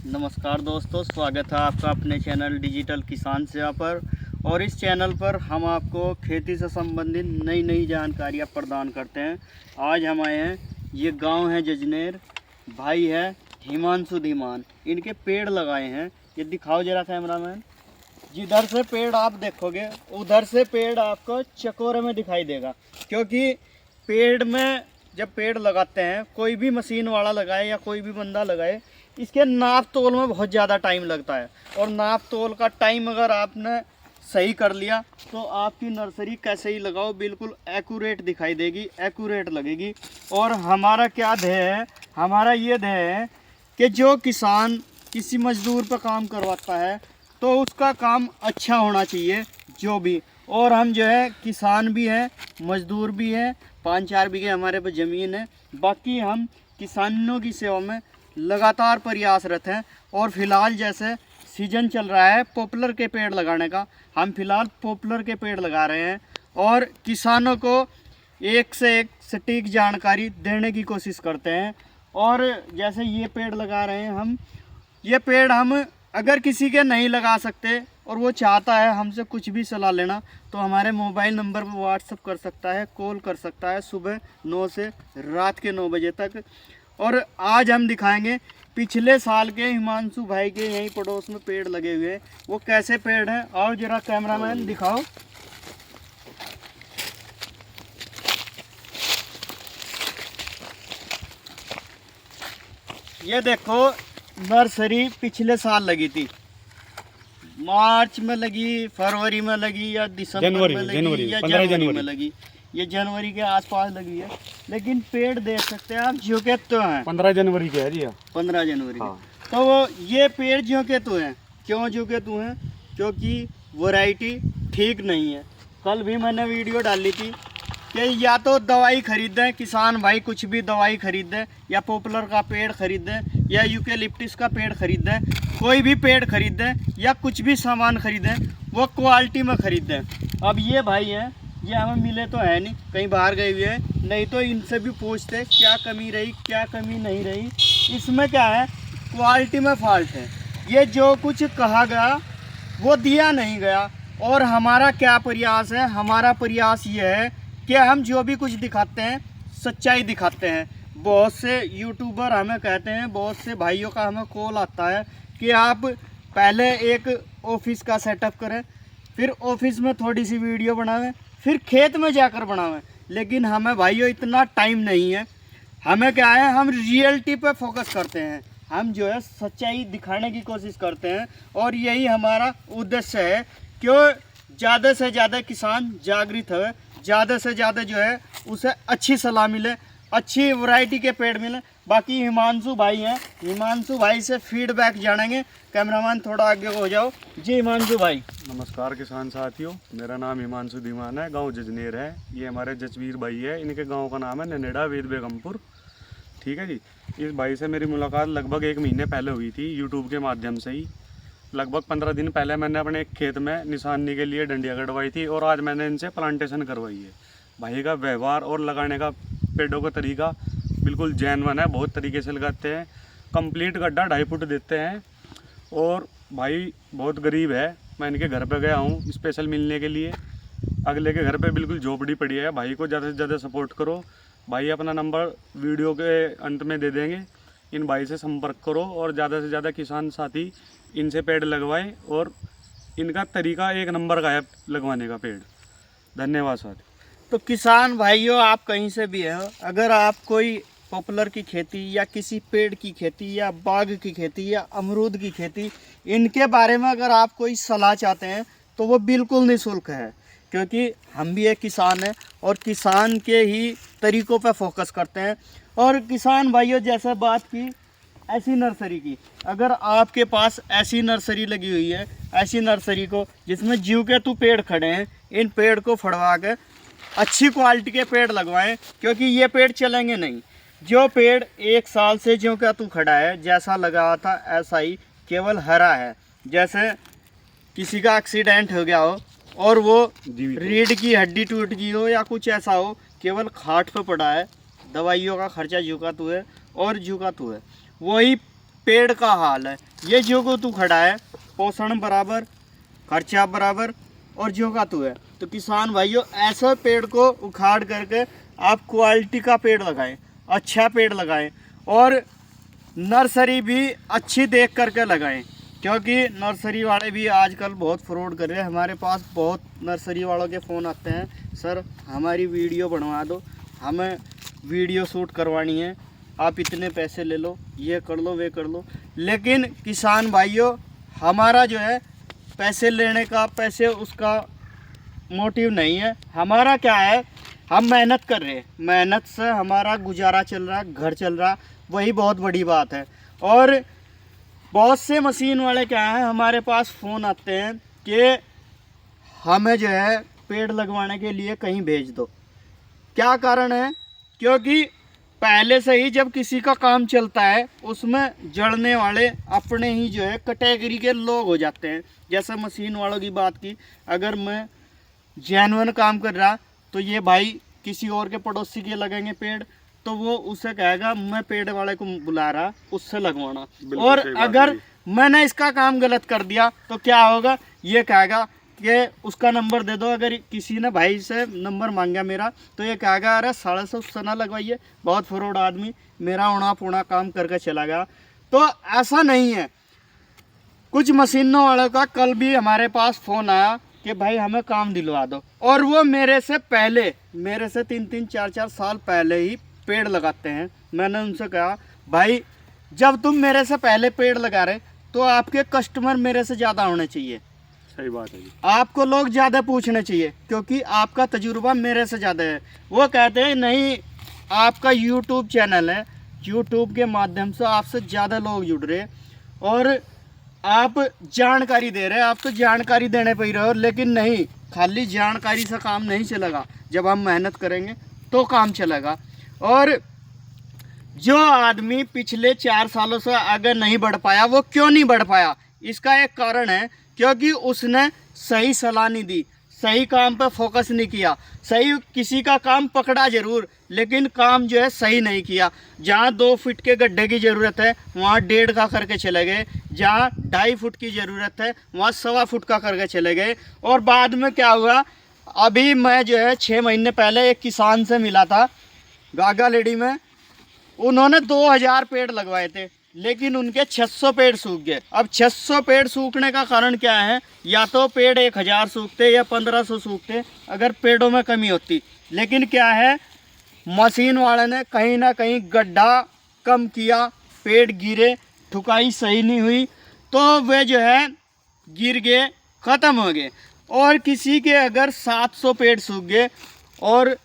नमस्कार दोस्तों, स्वागत है आपका अपने चैनल डिजिटल किसान सेवा पर। और इस चैनल पर हम आपको खेती से संबंधित नई नई जानकारियाँ प्रदान करते हैं। आज हम आए हैं, ये गांव है जजनेर, भाई है हिमांशु धीमान, इनके पेड़ लगाए हैं। ये दिखाओ जरा कैमरामैन। जिधर से पेड़ आप देखोगे उधर से पेड़ आपको चकोरे में दिखाई देगा, क्योंकि पेड़ में जब पेड़ लगाते हैं, कोई भी मशीन वाला लगाए या कोई भी बंदा लगाए, इसके नाप तोल में बहुत ज़्यादा टाइम लगता है। और नाप तोल का टाइम अगर आपने सही कर लिया तो आपकी नर्सरी कैसे ही लगाओ बिल्कुल एक्यूरेट दिखाई देगी, एक्यूरेट लगेगी। और हमारा क्या ध्येय है, हमारा ये ध्येय है कि जो किसान किसी मजदूर पर काम करवाता है तो उसका काम अच्छा होना चाहिए जो भी। और हम जो है किसान भी हैं, मजदूर भी हैं, 5-4 बीघे हमारे पे ज़मीन है। बाकी हम किसानों की सेवा में लगातार प्रयासरत हैं। और फिलहाल जैसे सीजन चल रहा है पॉपुलर के पेड़ लगाने का, हम फिलहाल पॉपुलर के पेड़ लगा रहे हैं और किसानों को एक से एक सटीक जानकारी देने की कोशिश करते हैं। और जैसे ये पेड़ लगा रहे हैं हम, ये पेड़ हम अगर किसी के नहीं लगा सकते और वो चाहता है हमसे कुछ भी सलाह लेना, तो हमारे मोबाइल नंबर पर व्हाट्सअप कर सकता है, कॉल कर सकता है सुबह 9 से रात के 9 बजे तक। और आज हम दिखाएंगे पिछले साल के हिमांशु भाई के यहीं पड़ोस में पेड़ लगे हुए हैं, वो कैसे पेड़ हैं। और जरा कैमरामैन दिखाओ। ये देखो, नर्सरी पिछले साल लगी थी, मार्च में लगी, फरवरी में लगी या दिसंबर में लगी या जनवरी में लगी। ये जनवरी के आसपास लगी है, लेकिन पेड़ देख सकते हैं आप ज्यों के तो हैं। 15 जनवरी के है जी। 15 जनवरी हाँ। तो वो ये पेड़ ज्यों के तो हैं। क्यों ज्यों के तो हैं? क्योंकि वैरायटी ठीक नहीं है। कल भी मैंने वीडियो डाली थी कि या तो दवाई खरीदें, किसान भाई कुछ भी दवाई खरीदें, या पॉपुलर का पेड़ खरीदें, या यूकेलिप्टस का पेड़ खरीदें, कोई भी पेड़ खरीदें या कुछ भी सामान खरीदें वो क्वालिटी में खरीदें। अब ये भाई हैं, ये हमें मिले तो है नहीं, कहीं बाहर गए हुए हैं, नहीं तो इनसे भी पूछते क्या कमी रही क्या कमी नहीं रही। इसमें क्या है, क्वालिटी में फॉल्ट है। ये जो कुछ कहा गया वो दिया नहीं गया। और हमारा क्या प्रयास है, हमारा प्रयास ये है कि हम जो भी कुछ दिखाते हैं सच्चाई दिखाते हैं। बहुत से यूट्यूबर हमें कहते हैं, बहुत से भाइयों का हमें कॉल आता है कि आप पहले एक ऑफिस का सेटअप करें, फिर ऑफिस में थोड़ी सी वीडियो बनावें, फिर खेत में जाकर बनावें। लेकिन हमें भाइयों इतना टाइम नहीं है। हमें क्या है, हम रियलिटी पे फोकस करते हैं, हम जो है सच्चाई दिखाने की कोशिश करते हैं। और यही हमारा उद्देश्य है क्यों ज़्यादा से ज़्यादा किसान जागृत हो, ज़्यादा से ज़्यादा जो है उसे अच्छी सलाह मिले, अच्छी वैरायटी के पेड़ मिले। बाकी हिमांशु भाई हैं, हिमांशु भाई से फीडबैक जानेंगे। कैमरामैन थोड़ा आगे हो जाओ जी। हिमांशु भाई नमस्कार किसान साथियों, मेरा नाम हिमांशु धीमान है, गांव जजनेर है। ये हमारे जसवीर भाई है, इनके गांव का नाम है ननेड़ा वेद बेगमपुर। ठीक है जी। इस भाई से मेरी मुलाकात लगभग 1 महीने पहले हुई थी यूट्यूब के माध्यम से ही। लगभग 15 दिन पहले मैंने अपने एक खेत में निशानी के लिए डंडियाँ कटवाई थी और आज मैंने इनसे प्लांटेशन करवाई है। भाई का व्यवहार और लगाने का पेड़ों का तरीका बिल्कुल जेन्युइन है, बहुत तरीके से लगाते हैं। कंप्लीट गड्ढा 2.5 फुट देते हैं। और भाई बहुत गरीब है, मैं इनके घर पे गया हूँ स्पेशल मिलने के लिए। अगले के घर पे बिल्कुल झोपड़ी पड़ी है। भाई को ज़्यादा से ज़्यादा सपोर्ट करो। भाई अपना नंबर वीडियो के अंत में दे देंगे, इन भाई से संपर्क करो और ज़्यादा से ज़्यादा किसान साथी इनसे पेड़ लगवाएं। और इनका तरीका 1 नंबर का है लगवाने का पेड़। धन्यवाद साथी। तो किसान भाइयों, आप कहीं से भी हो, अगर आप कोई पॉपुलर की खेती या किसी पेड़ की खेती या बाग की खेती या अमरूद की खेती, इनके बारे में अगर आप कोई सलाह चाहते हैं तो वो बिल्कुल निःशुल्क है। क्योंकि हम भी एक किसान हैं और किसान के ही तरीक़ों पर फोकस करते हैं। और किसान भाइयों, जैसे बात की ऐसी नर्सरी की, अगर आपके पास ऐसी नर्सरी लगी हुई है, ऐसी नर्सरी को जिसमें जीव के तू पेड़ खड़े हैं, इन पेड़ को फड़वा के अच्छी क्वालिटी के पेड़ लगवाएं। क्योंकि ये पेड़ चलेंगे नहीं। जो पेड़ 1 साल से ज्यों का तू खड़ा है, जैसा लगा था ऐसा ही केवल हरा है। जैसे किसी का एक्सीडेंट हो गया हो और वो रीढ़ की हड्डी टूट गई हो या कुछ ऐसा हो, केवल खाट पे पड़ा है, दवाइयों का खर्चा झुका तू है और झुका तू है, वही पेड़ का हाल है। ये जो को तू खड़ा है, पोषण बराबर, खर्चा बराबर, और जो का तू है। तो किसान भाइयों, ऐसे पेड़ को उखाड़ करके आप क्वालिटी का पेड़ लगाएं, अच्छा पेड़ लगाएं, और नर्सरी भी अच्छी देख करके लगाएं, क्योंकि नर्सरी वाले भी आजकल बहुत फ्रॉड कर रहे हैं। हमारे पास बहुत नर्सरी वालों के फ़ोन आते हैं, सर हमारी वीडियो बनवा दो, हमें वीडियो शूट करवानी है, आप इतने पैसे ले लो, ये कर लो, वे कर लो। लेकिन किसान भाइयों, हमारा जो है पैसे लेने का, पैसे उसका मोटिव नहीं है। हमारा क्या है, हम मेहनत कर रहे हैं, मेहनत से हमारा गुजारा चल रहा, घर चल रहा, वही बहुत बड़ी बात है। और बहुत से मशीन वाले क्या हैं, हमारे पास फ़ोन आते हैं कि हमें जो है पेड़ लगवाने के लिए कहीं भेज दो। क्या कारण है? क्योंकि पहले से ही जब किसी का काम चलता है, उसमें जड़ने वाले अपने ही जो है कैटेगरी के लोग हो जाते हैं। जैसे मशीन वालों की बात की, अगर मैं जेन्युइन काम कर रहा तो ये भाई किसी और के पड़ोसी के लगेंगे पेड़, तो वो उसे कहेगा मैं पेड़ वाले को बुला रहा, उससे लगवाना। और अगर मैंने इसका काम गलत कर दिया तो क्या होगा, ये कहेगा कि उसका नंबर दे दो। अगर किसी ने भाई से नंबर मांगा मेरा, तो ये कहेगा अरे 150 उससे ना लगवाइए, बहुत फ्रॉड आदमी, मेरा होना पूना काम करके चला गया। तो ऐसा नहीं है। कुछ मशीनों वालों का कल भी हमारे पास फ़ोन आया कि भाई हमें काम दिलवा दो, और वो मेरे से 3-3, 4-4 साल पहले ही पेड़ लगाते हैं। मैंने उनसे कहा भाई जब तुम मेरे से पहले पेड़ लगा रहे, तो आपके कस्टमर मेरे से ज़्यादा होने चाहिए। सही बात है जी। आपको लोग ज़्यादा पूछने चाहिए, क्योंकि आपका तजुर्बा मेरे से ज़्यादा है। वो कहते हैं नहीं, आपका यूट्यूब चैनल है, यूट्यूब के माध्यम से आपसे ज़्यादा लोग जुड़ रहे हैं, और आप जानकारी दे रहे हैं, आप तो जानकारी देने पर ही रहे हो। लेकिन नहीं, खाली जानकारी से काम नहीं चलेगा, जब हम मेहनत करेंगे तो काम चलेगा। और जो आदमी पिछले 4 सालों से आगे नहीं बढ़ पाया, वो क्यों नहीं बढ़ पाया? इसका एक कारण है, क्योंकि उसने सही सलाह नहीं दी, सही काम पे फोकस नहीं किया। सही किसी का काम पकड़ा जरूर, लेकिन काम जो है सही नहीं किया। जहाँ 2 फीट के गड्ढे की ज़रूरत है, वहाँ 1.5 का करके चले गए। जहाँ 2.5 फुट की ज़रूरत है, वहाँ 1.25 फुट का करके चले गए। और बाद में क्या हुआ, अभी मैं जो है 6 महीने पहले एक किसान से मिला था गागा लेडी में। उन्होंने 2000 पेड़ लगवाए थे, लेकिन उनके 600 पेड़ सूख गए। अब 600 पेड़ सूखने का कारण क्या है? या तो पेड़ 1000 सूखते या 1500 सूखते, अगर पेड़ों में कमी होती। लेकिन क्या है, मशीन वाले ने कहीं ना कहीं गड्ढा कम किया, पेड़ गिरे, ठुकाई सही नहीं हुई, तो वे जो है गिर गए, ख़त्म हो गए। और किसी के अगर 700 पेड़ सूख गए, और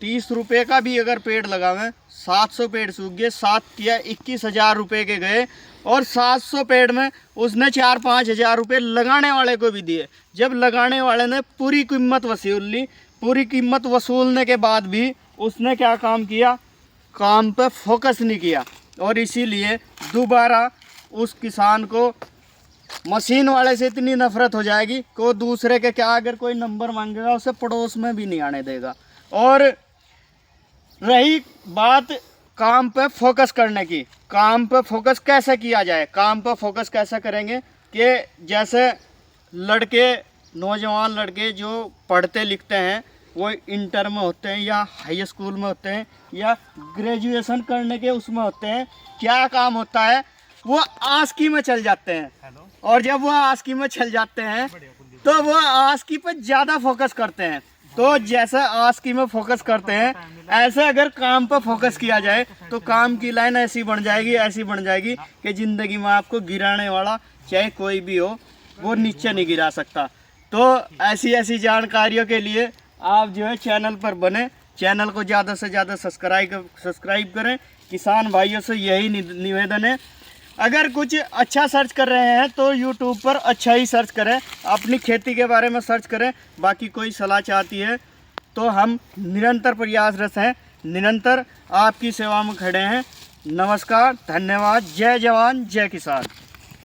30 रुपये का भी अगर पेड़ लगावें, 700 पेड़ सूख गए, 7 या 21,000 रुपये के गए। और 700 पेड़ में उसने 4-5 हज़ार रुपये लगाने वाले को भी दिए। जब लगाने वाले ने पूरी कीमत वसूल ली, पूरी कीमत वसूलने के बाद भी उसने क्या काम किया? काम पे फोकस नहीं किया। और इसीलिए दोबारा उस किसान को मशीन वाले से इतनी नफरत हो जाएगी कि वो दूसरे के क्या, अगर कोई नंबर मांगेगा उसे पड़ोस में भी नहीं आने देगा। और रही बात काम पे फोकस करने की, काम पे फोकस कैसे किया जाए? काम पे फोकस कैसे करेंगे कि जैसे लड़के, नौजवान लड़के जो पढ़ते लिखते हैं, वो इंटर में होते हैं या हाई स्कूल में होते हैं या ग्रेजुएशन करने के उसमें होते हैं, क्या काम होता है, वो आस्की में चल जाते हैं। और जब वो आस्की में चल जाते हैं तो वो आस्की पर ज़्यादा फोकस करते हैं। तो जैसे आस्की में फोकस करते हैं, ऐसे अगर काम पर फोकस किया जाए तो काम की लाइन ऐसी बन जाएगी कि ज़िंदगी में आपको गिराने वाला चाहे कोई भी हो, वो नीचे नहीं गिरा सकता। तो ऐसी जानकारियों के लिए आप जो है चैनल पर बने, चैनल को ज़्यादा से ज़्यादा सब्सक्राइब करें। किसान भाइयों से यही निवेदन है, अगर कुछ अच्छा सर्च कर रहे हैं तो यूट्यूब पर अच्छा ही सर्च करें, अपनी खेती के बारे में सर्च करें। बाकी कोई सलाह चाहती है तो हम निरंतर प्रयासरत हैं, निरंतर आपकी सेवा में खड़े हैं। नमस्कार, धन्यवाद, जय जवान जय किसान।